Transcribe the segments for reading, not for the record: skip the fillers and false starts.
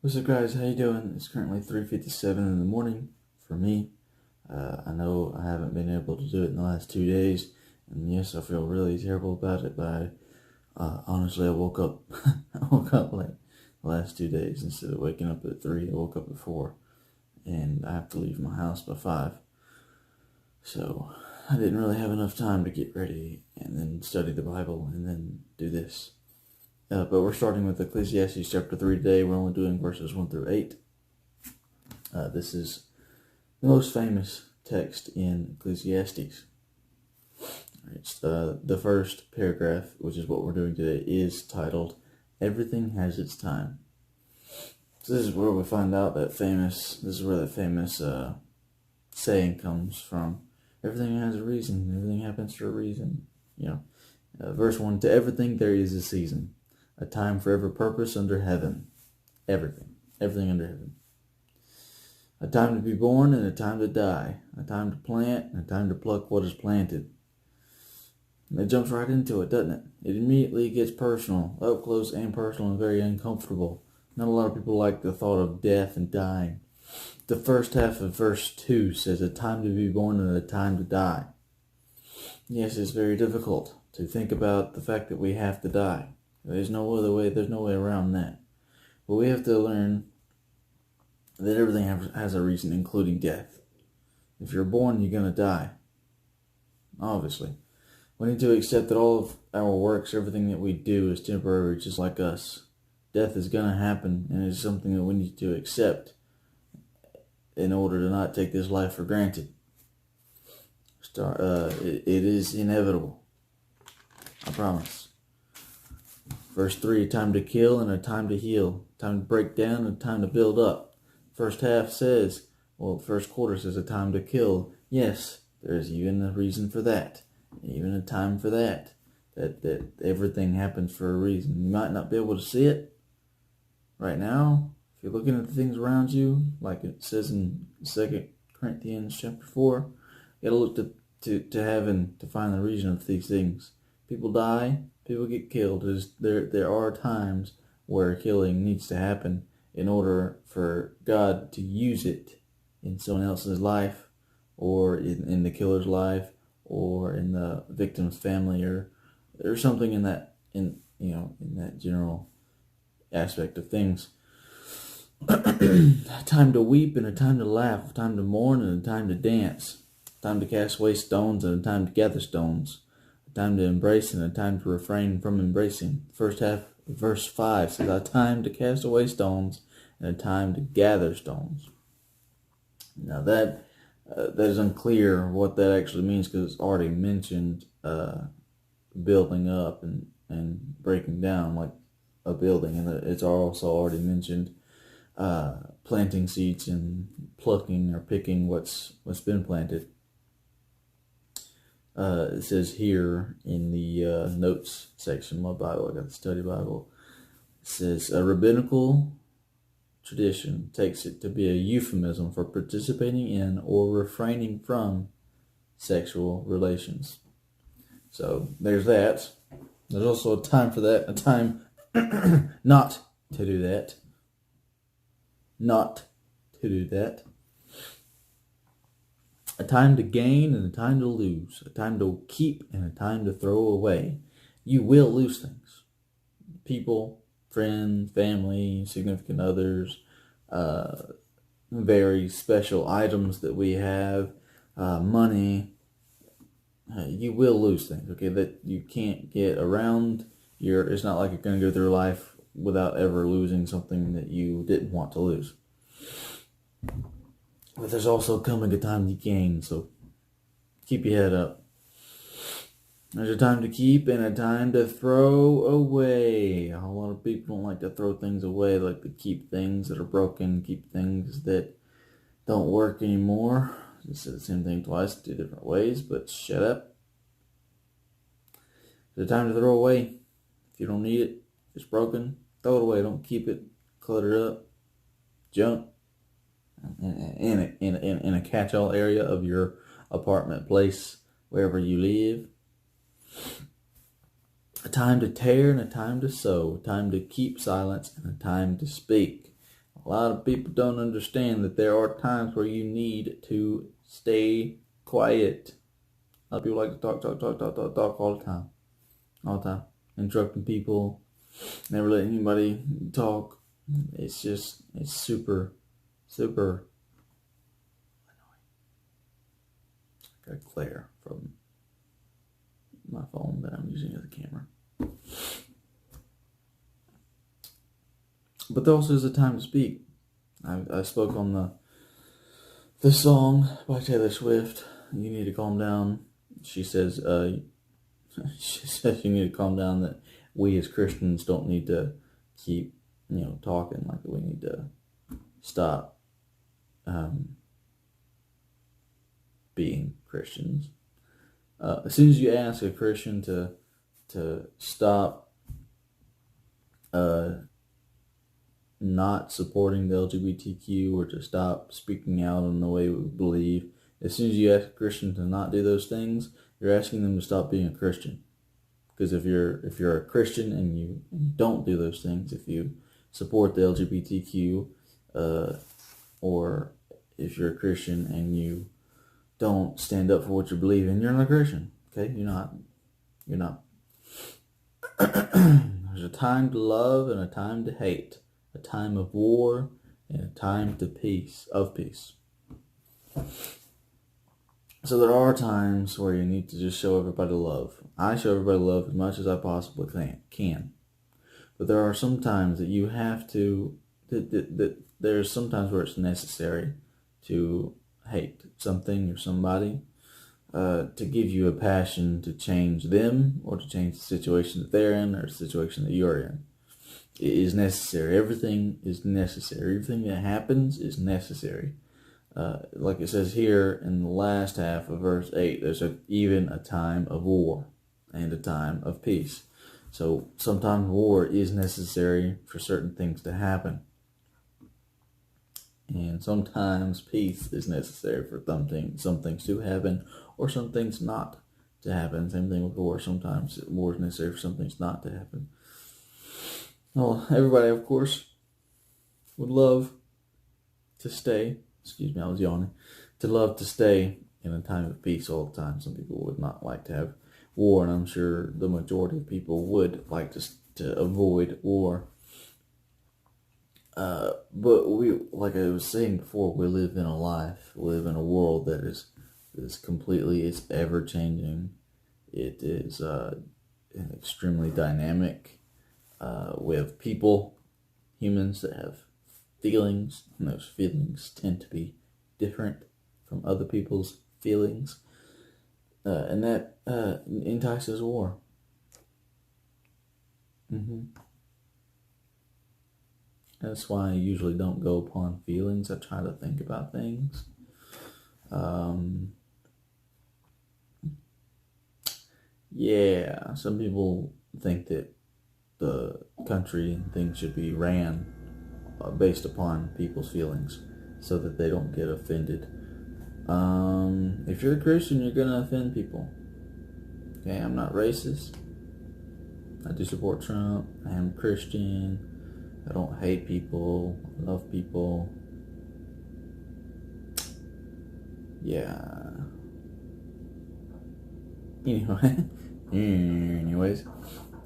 What's up, guys? How you doing? It's currently 3:57 in the morning for me. I know I haven't been able to do it in the last 2 days, and yes, I feel really terrible about it. But honestly, I woke up, I woke up late the last 2 days. Instead of waking up at 3, I woke up at 4, and I have to leave my house by 5. So I didn't really have enough time to get ready and then study the Bible and then do this. But we're starting with Ecclesiastes chapter 3 today. We're only doing verses 1 through 8. This is the most famous text in Ecclesiastes. It's the first paragraph, which is what we're doing today, is titled, Everything Has Its Time. So this is where we find out that this is where that famous saying comes from. Everything has a reason. Everything happens for a reason. Verse 1, to everything there is a season. A time for every purpose under heaven. Everything under heaven. A time to be born and a time to die. A time to plant and a time to pluck what is planted. And it jumps right into it, doesn't it? It immediately gets personal, up close and personal, and very uncomfortable. Not a lot of people like the thought of death and dying. The first half of verse 2 says a time to be born and a time to die. Yes, it's very difficult to think about the fact that we have to die. There's no other way, there's no way around that. But we have to learn that everything has a reason, including death. If you're born, you're going to die. Obviously. We need to accept that all of our works, everything that we do is temporary, just like us. Death is going to happen, and it's something that we need to accept in order to not take this life for granted. It is inevitable. I promise. Verse 3, a time to kill and a time to heal. Time to break down and a time to build up. First half says, the first quarter says a time to kill. Yes, there's even a reason for that. Even a time for that. That everything happens for a reason. You might not be able to see it right now. If you're looking at the things around you, like it says in 2 Corinthians chapter 4, you gotta look to heaven to find the reason of these things. People die. People get killed. There are times where killing needs to happen in order for God to use it in someone else's life, or in the killer's life, or in the victim's family, or something in that general aspect of things. A time to weep and a time to laugh, a time to mourn and a time to dance, a time to cast away stones and a time to gather stones. A time to embrace and a time to refrain from embracing. First half of verse 5 says a time to cast away stones and a time to gather stones. Now that is unclear what that actually means, because it's already mentioned building up and breaking down like a building, and it's also already mentioned planting seeds and plucking or picking what's been planted. It says here in the notes section of my Bible, I got the study Bible, it says a rabbinical tradition takes it to be a euphemism for participating in or refraining from sexual relations. So there's that. There's also a time for that, a time not to do that. Not to do that. A time to gain and a time to lose. A time to keep and a time to throw away. You will lose things. People, friends, family, significant others, very special items that we have, money. You will lose things, okay, that you can't get around. It's not like you're going to go through life without ever losing something that you didn't want to lose. But there's also coming a time to gain, so keep your head up. There's a time to keep and a time to throw away. A whole lot of people don't like to throw things away. They like to keep things that are broken, keep things that don't work anymore. I said the same thing twice, 2 different ways, but shut up. There's a time to throw away. If you don't need it, if it's broken, throw it away. Don't keep it, clutter it up, junk. In a catch-all area of your apartment, place, wherever you live. A time to tear and a time to sow, a time to keep silence and a time to speak. A lot of people don't understand that there are times where you need to stay quiet. A lot of people like to talk all the time. All the time. Interrupting people, never letting anybody talk. It's super annoying. I got glare from my phone that I'm using as a camera. But there also is a time to speak. I spoke on the song by Taylor Swift, "You Need to Calm Down." She says you need to calm down, that we as Christians don't need to keep, talking, like we need to stop being Christians. As soon as you ask a Christian to stop not supporting the LGBTQ, or to stop speaking out in the way we believe, as soon as you ask a Christian to not do those things, you're asking them to stop being a Christian. Because if you're a Christian and you don't do those things, if you support the LGBTQ, or if you're a Christian and you don't stand up for what you believe in, you're not a Christian. Okay, you're not. There's a time to love and a time to hate, a time of war and a time of peace. So there are times where you need to just show everybody love. I show everybody love as much as I possibly can. But there are some times that you have to, there's sometimes where it's necessary to hate something or somebody, to give you a passion to change them, or to change the situation that they're in, or the situation that you're in. It is necessary. Everything is necessary. Everything that happens is necessary. Like it says here in the last half of verse 8, there's even a time of war and a time of peace. So sometimes war is necessary for certain things to happen. And sometimes peace is necessary for some things to happen, or some things not to happen. Same thing with war. Sometimes war is necessary for some things not to happen. Well, everybody, of course, would love to stay. Excuse me, I was yawning. To love to stay in a time of peace all the time. Some people would not like to have war, and I'm sure the majority of people would like to avoid war. But we, like I was saying before, we live in a world that is completely, it's ever changing. It is extremely dynamic. We have humans that have feelings, and those feelings tend to be different from other people's feelings, and that entices war. That's why I usually don't go upon feelings. I try to think about things. Yeah, some people think that the country and things should be ran based upon people's feelings, so that they don't get offended. If you're a Christian, you're gonna offend people. Okay, I'm not racist. I do support Trump. I am Christian. I don't hate people. I love people. Yeah. Anyways,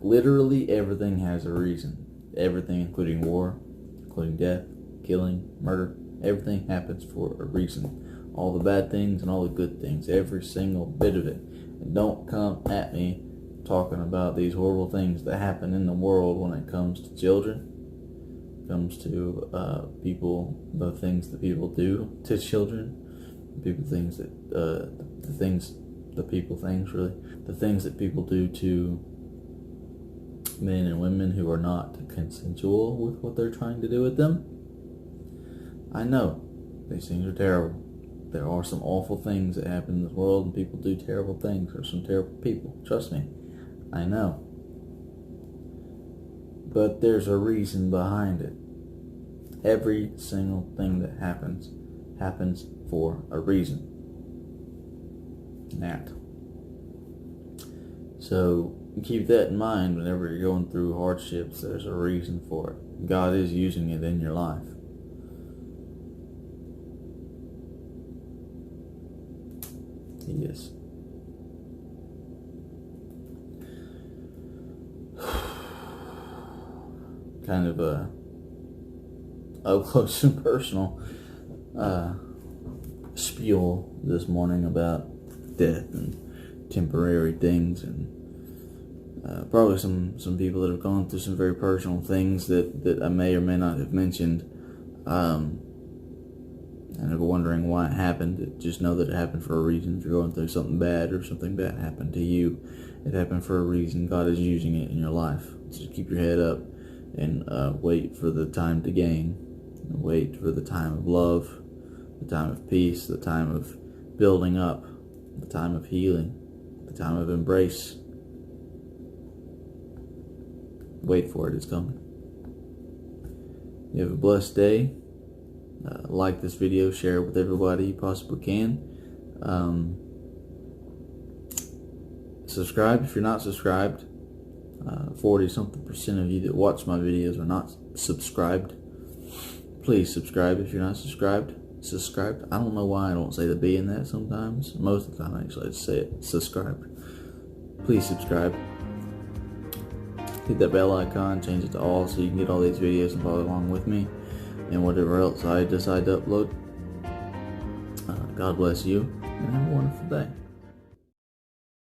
literally everything has a reason. Everything, including war, including death, killing, murder, everything happens for a reason. All the bad things and all the good things, every single bit of it. And don't come at me talking about these horrible things that happen in the world when it comes to children. Comes to people, the things that people do to children, the things that people do to men and women who are not consensual with what they're trying to do with them. I know these things are terrible. There are some awful things that happen in this world, and people do terrible things. There's some terrible people. Trust me, I know. But there's a reason behind it. Every single thing that happens for a reason. So keep that in mind whenever you're going through hardships. There's a reason for it. God is using it in your life. Yes. Kind of a up close and personal spiel this morning about death and temporary things, and probably some people that have gone through some very personal things that I may or may not have mentioned, and are wondering why it happened. Just know that it happened for a reason. If you're going through something bad or something bad happened to you, it happened for a reason. God is using it in your life. So keep your head up and wait for the time to gain. Wait for the time of love, the time of peace, the time of building up, the time of healing, the time of embrace. Wait for it, it's coming. You have a blessed day. Like this video, share it with everybody you possibly can. Subscribe if you're not subscribed. 40-something% of you that watch my videos are not subscribed. Please subscribe if you're not subscribed. Subscribed. I don't know why I don't say the B in that sometimes. Most of the time, actually, I just say it. Subscribed. Please subscribe. Hit that bell icon, change it to all so you can get all these videos and follow along with me and whatever else I decide to upload. God bless you and have a wonderful day.